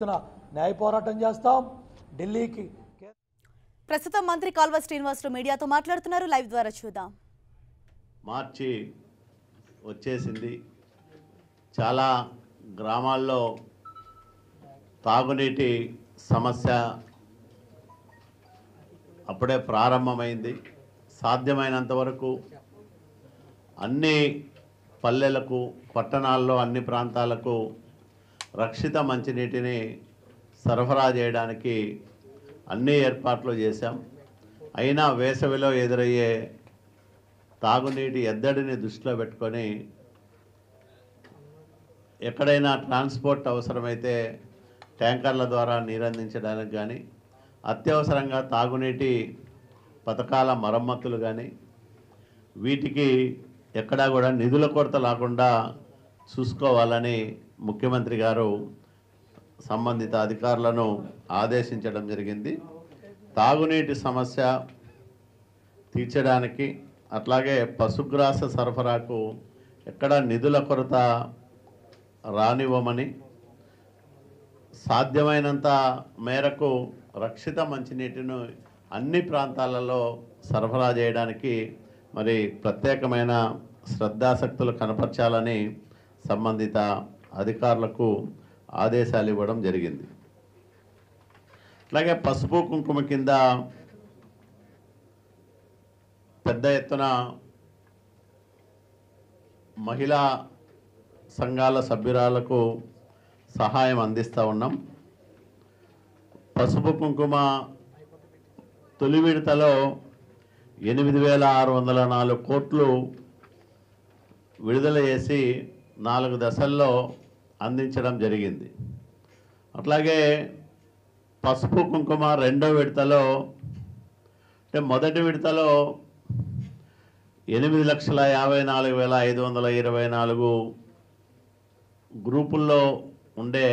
న్యాయ పోరాటం చేస్తాం. ఢిల్లీకి ప్రస్తుతం మంత్రి కాల్వ శ్రీనివాసరావు మీడియాతో మాట్లాడుతున్నారు. లైవ్ ద్వారా చూద్దాం. మార్చి వచ్చేసింది. చాలా గ్రామాల్లో తాగునీటి సమస్య అప్పుడే ప్రారంభమైంది. సాధ్యమైనంత వరకు అన్ని పల్లెలకు, పట్టణాల్లో, అన్ని ప్రాంతాలకు రక్షిత మంచినీటిని సరఫరా చేయడానికి అన్ని ఏర్పాట్లు చేశాం. అయినా వేసవిలో ఎదురయ్యే తాగునీటి ఎద్దడిని దృష్టిలో పెట్టుకొని ఎక్కడైనా ట్రాన్స్పోర్ట్ అవసరమైతే ట్యాంకర్ల ద్వారా నీరందించడానికి కానీ, అత్యవసరంగా తాగునీటి పథకాల మరమ్మతులు కానీ, వీటికి ఎక్కడా కూడా నిధుల కొరత లేకుండా చూసుకోవాలని ముఖ్యమంత్రి గారు సంబంధిత అధికారులను ఆదేశించడం జరిగింది. తాగునీటి సమస్య తీర్చడానికి, అట్లాగే పశుగ్రాస సరఫరాకు ఎక్కడ నిధుల కొరత రానివ్వమని, సాధ్యమైనంత మేరకు రక్షిత మంచినీటిని అన్ని ప్రాంతాలలో సరఫరా చేయడానికి మరి ప్రత్యేకమైన శ్రద్ధాశక్తులు కనపరచాలని సంబంధిత అధికారులకు ఆదేశాలు ఇవ్వడం జరిగింది. అలాగే పసుపు కుంకుమ కింద పెద్ద ఎత్తున మహిళా సంఘాల సభ్యురాలకు సహాయం అందిస్తూ ఉన్నాం. పసుపు కుంకుమ తొలి విడతలో 8,604 కోట్లు విడుదల చేసి 4 దశల్లో అందించడం జరిగింది. అట్లాగే పసుపు కుంకుమ రెండో విడతలో, అంటే మొదటి విడతలో 8,54,524 గ్రూపుల్లో ఉండే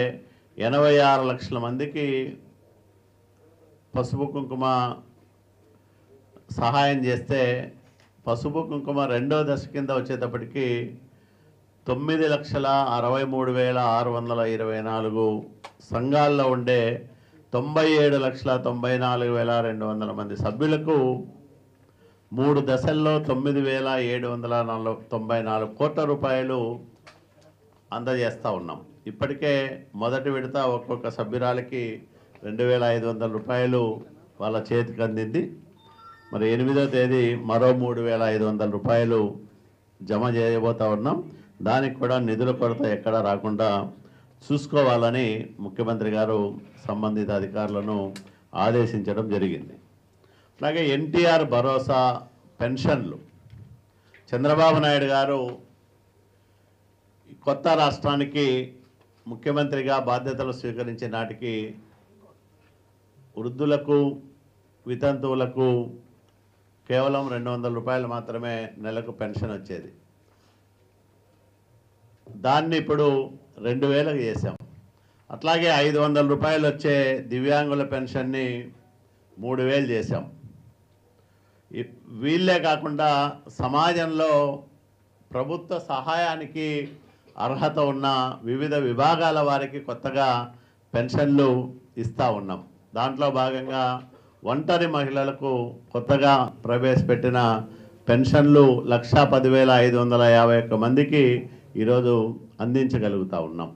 86 లక్షల మందికి పసుపు కుంకుమ సహాయం చేస్తే, పసుపు కుంకుమ రెండో దశ కింద వచ్చేటప్పటికి 9,63,624 సంఘాల్లో ఉండే 97,94,200 మంది సభ్యులకు 3 దశల్లో 9,794 కోట్ల రూపాయలు అందజేస్తూ ఉన్నాం. ఇప్పటికే మొదటి విడత ఒక్కొక్క సభ్యురాలకి 2,500 రూపాయలు వాళ్ళ చేతికి అందింది. మరి 8వ తేదీ మరో 3,500 రూపాయలు జమ చేయబోతూ ఉన్నాం. దానికి కూడా నిధుల కొరత ఎక్కడా రాకుండా చూసుకోవాలని ముఖ్యమంత్రి గారు సంబంధిత అధికారులను ఆదేశించడం జరిగింది. అలాగే ఎన్టీఆర్ భరోసా పెన్షన్లు చంద్రబాబు నాయుడు గారు కొత్త రాష్ట్రానికి ముఖ్యమంత్రిగా బాధ్యతలు స్వీకరించే నాటికి వృద్ధులకు, వితంతువులకు కేవలం 200 రూపాయలు మాత్రమే నెలకు పెన్షన్ వచ్చేది. దాన్ని ఇప్పుడు 2,000 చేశాం. అట్లాగే 500 రూపాయలు వచ్చే దివ్యాంగుల పెన్షన్ని 3,000 చేశాం. వీళ్ళే కాకుండా సమాజంలో ప్రభుత్వ సహాయానికి అర్హత ఉన్న వివిధ విభాగాల వారికి కొత్తగా పెన్షన్లు ఇస్తూ ఉన్నాం. దాంట్లో భాగంగా ఒంటరి మహిళలకు కొత్తగా ప్రవేశపెట్టిన పెన్షన్లు 1,10,551 మందికి ఈరోజు అందించగలుగుతూ ఉన్నాం.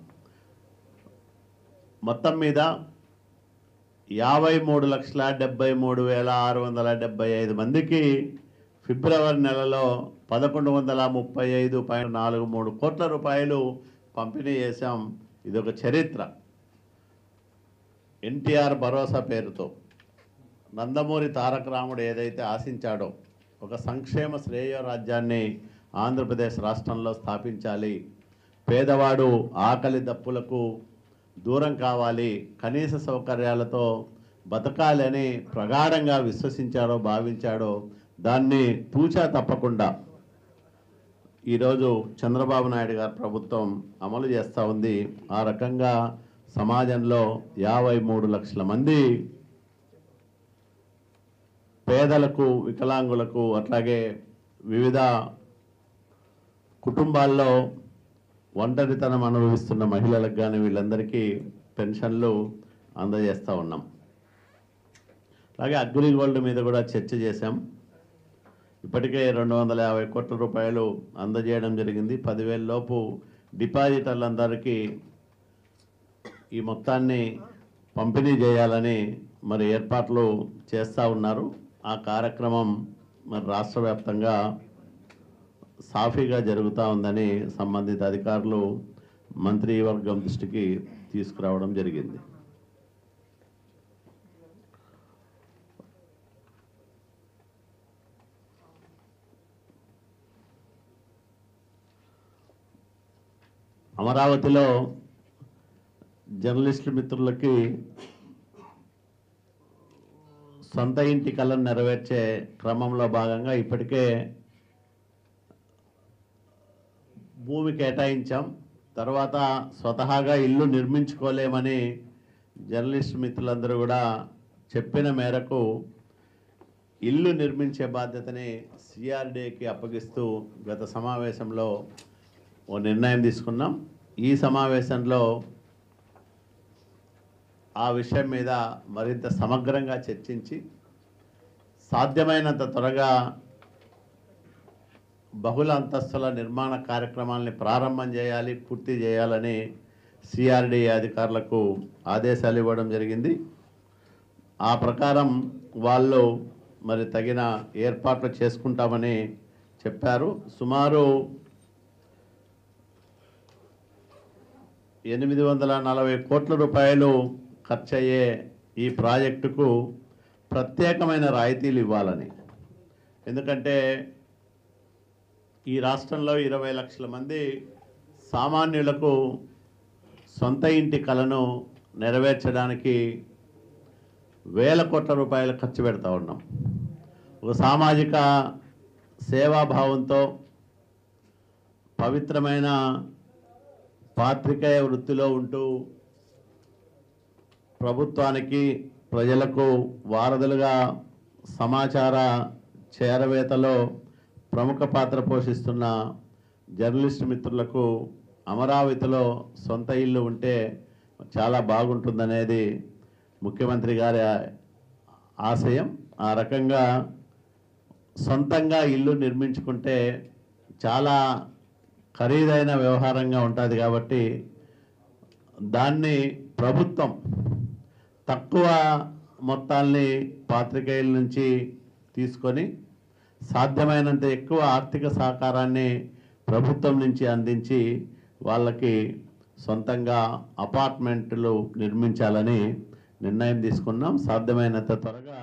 మొత్తం మీద 53,73,675 మందికి ఫిబ్రవరి నెలలో 1,135.43 కోట్ల రూపాయలు పంపిణీ చేశాం. ఇదొక చరిత్ర. ఎన్టీఆర్ భరోసా పేరుతో నందమూరి తారక రాముడు ఏదైతే ఆశించాడో, ఒక సంక్షేమ శ్రేయ రాజ్యాన్ని ఆంధ్రప్రదేశ్ రాష్ట్రంలో స్థాపించాలి, పేదవాడు ఆకలి దప్పులకు దూరం కావాలి, కనీస సౌకర్యాలతో బతకాలని ప్రగాఢంగా విశ్వసించాడో, భావించాడో, దాన్ని తూచా తప్పకుండా ఈరోజు చంద్రబాబు నాయుడు గారి ప్రభుత్వం అమలు చేస్తూ ఉంది. ఆ రకంగా సమాజంలో 53 లక్షల మంది పేదలకు, వికలాంగులకు, అట్లాగే వివిధ కుటుంబాల్లో ఒంటరితనం అనుభవిస్తున్న మహిళలకు కానీ వీళ్ళందరికీ పెన్షన్లు అందజేస్తూ ఉన్నాం. అలాగే అగ్రిగోల్డ్ మీద కూడా చర్చ చేశాం. ఇప్పటికే 250 కోట్ల రూపాయలు అందజేయడం జరిగింది. 10,000 లోపు డిపాజిటర్లందరికీ ఈ మొత్తాన్ని పంపిణీ చేయాలని మరి ఏర్పాట్లు చేస్తూ ఉన్నారు. ఆ కార్యక్రమం మరి రాష్ట్ర వ్యాప్తంగా సాఫీగా జరుగుతూ ఉందని సంబంధిత అధికారులు మంత్రివర్గం దృష్టికి తీసుకురావడం జరిగింది. అమరావతిలో జర్నలిస్టు మిత్రులకి సొంత ఇంటి కలను నెరవేర్చే క్రమంలో భాగంగా ఇప్పటికే భూమి కేటాయించాం. తర్వాత స్వతహాగా ఇల్లు నిర్మించుకోలేమని జర్నలిస్టు మిత్రులందరూ కూడా చెప్పిన మేరకు ఇల్లు నిర్మించే బాధ్యతని సిఆర్డీకి అప్పగిస్తూ గత సమావేశంలో ఓ నిర్ణయం తీసుకున్నాం. ఈ సమావేశంలో ఆ విషయం మీద మరింత సమగ్రంగా చర్చించి సాధ్యమైనంత త్వరగా బహుళ అంతస్తుల నిర్మాణ కార్యక్రమాలని ప్రారంభం చేయాలి, పూర్తి చేయాలని సిఆర్డీ అధికారులకు ఆదేశాలు ఇవ్వడం జరిగింది. ఆ ప్రకారం వాళ్ళు మరి తగిన ఏర్పాట్లు చేసుకుంటామని చెప్పారు. సుమారు 840 కోట్ల రూపాయలు ఖర్చయ్యే ఈ ప్రాజెక్టుకు ప్రత్యేకమైన రాయితీలు ఇవ్వాలని. ఎందుకంటే ఈ రాష్ట్రంలో 20 లక్షల మంది సామాన్యులకు సొంత ఇంటి కలను నెరవేర్చడానికి వేల కోట్ల రూపాయలు ఖర్చు పెడతా ఉన్నాం. ఒక సామాజిక సేవాభావంతో పవిత్రమైన పాత్రికేయ వృత్తిలో ఉంటూ ప్రభుత్వానికి ప్రజలకు వారధులుగా సమాచార చేరవేతలో ప్రముఖ పాత్ర పోషిస్తున్న జర్నలిస్టు మిత్రులకు అమరావతిలో సొంత ఇల్లు ఉంటే చాలా బాగుంటుందనేది ముఖ్యమంత్రి గారి ఆశయం. ఆ రకంగా సొంతంగా ఇల్లు నిర్మించుకుంటే చాలా ఖరీదైన వ్యవహారంగా ఉంటుంది. కాబట్టి దాన్ని ప్రభుత్వం తక్కువ మొత్తాల్ని పాత్రికేయుల నుంచి తీసుకొని సాధ్యమైనంత ఎక్కువ ఆర్థిక సహకారాన్ని ప్రభుత్వం నుంచి అందించి వాళ్ళకి సొంతంగా అపార్ట్మెంట్లు నిర్మించాలని నిర్ణయం తీసుకున్నాం. సాధ్యమైనంత త్వరగా